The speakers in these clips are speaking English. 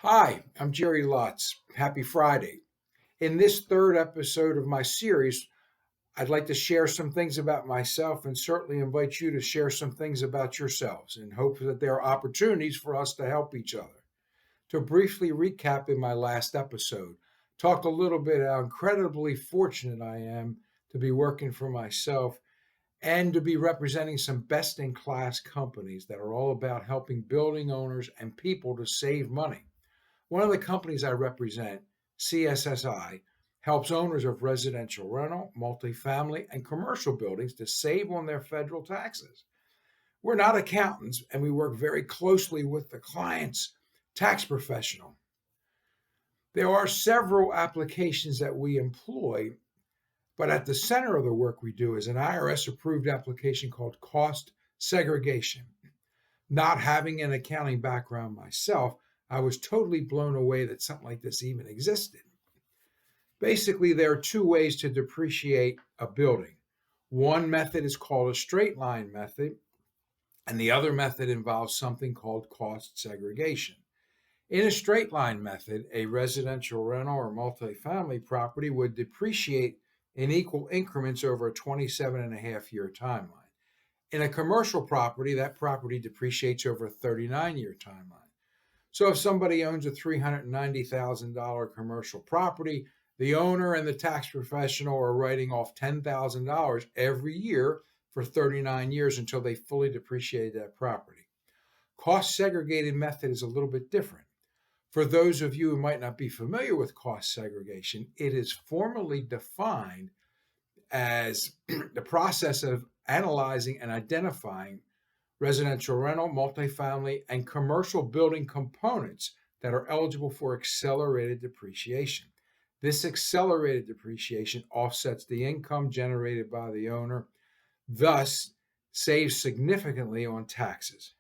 Hi, I'm Jerry Lutz. Happy Friday. In this third episode of my series, I'd like to share some things about myself and certainly invite you to share some things about yourselves in hope that there are opportunities for us to help each other. To briefly recap in my last episode, talked a little bit how incredibly fortunate I am to be working for myself and to be representing some best in class companies that are all about helping building owners and people to save money. One of the companies I represent, CSSI, helps owners of residential rental, multifamily, and commercial buildings to save on their federal taxes. We're not accountants, and we work very closely with the client's tax professional. There are several applications that we employ, but at the center of the work we do is an IRS approved application called cost segregation. Not having an accounting background myself, I was totally blown away that something like this even existed. Basically, there are two ways to depreciate a building. One method is called a straight line method, and the other method involves something called cost segregation. In a straight line method, a residential rental or multifamily property would depreciate in equal increments over a 27 and a half year timeline. In a commercial property, that property depreciates over a 39-year timeline. So if somebody owns a $390,000 commercial property, the owner and the tax professional are writing off $10,000 every year for 39 years until they fully depreciate that property. Cost segregated method is a little bit different. For those of you who might not be familiar with cost segregation, it is formally defined as the process of analyzing and identifying residential rental, multifamily, and commercial building components that are eligible for accelerated depreciation. This accelerated depreciation offsets the income generated by the owner, thus saves significantly on taxes.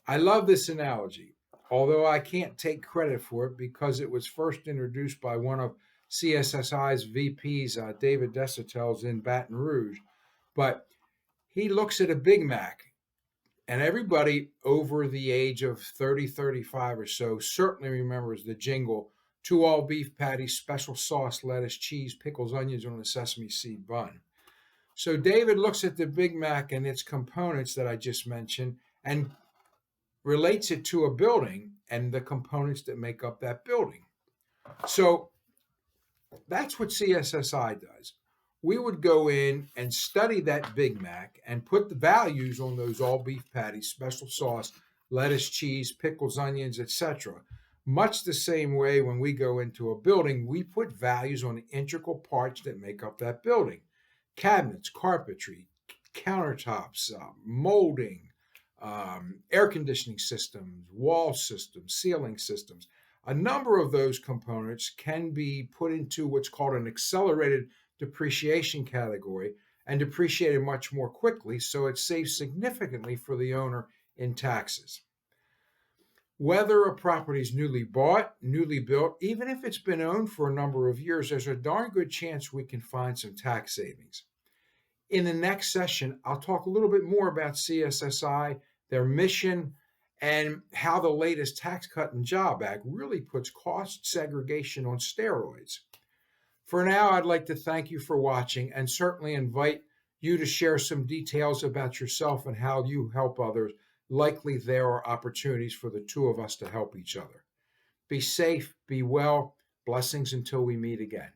I love this analogy, although I can't take credit for it because it was first introduced by one of CSSI's VPs, David Desautel, in Baton Rouge. But he looks at a Big Mac, and everybody over the age of 30, 35 or so certainly remembers the jingle, two all beef patties, special sauce, lettuce, cheese, pickles, onions on a sesame seed bun. So David looks at the Big Mac and its components that I just mentioned and relates it to a building and the components that make up that building. So that's what CSSI does. We would go in and study that Big Mac and put the values on those all beef patties, special sauce, lettuce, cheese, pickles, onions, etc. Much the same way when we go into a building, we put values on the integral parts that make up that building: cabinets, carpentry, countertops, molding, air conditioning systems, wall systems, ceiling systems. A number of those components can be put into what's called an accelerated depreciation category and depreciated much more quickly, so it saves significantly for the owner in taxes. Whether a property is newly bought, newly built, even if it's been owned for a number of years, there's a darn good chance we can find some tax savings. In the next session, I'll talk a little bit more about CSSI, their mission, and how the latest Tax Cut and Job Act really puts cost segregation on steroids. For now, I'd like to thank you for watching and certainly invite you to share some details about yourself and how you help others. Likely there are opportunities for the two of us to help each other. Be safe, be well. Blessings until we meet again.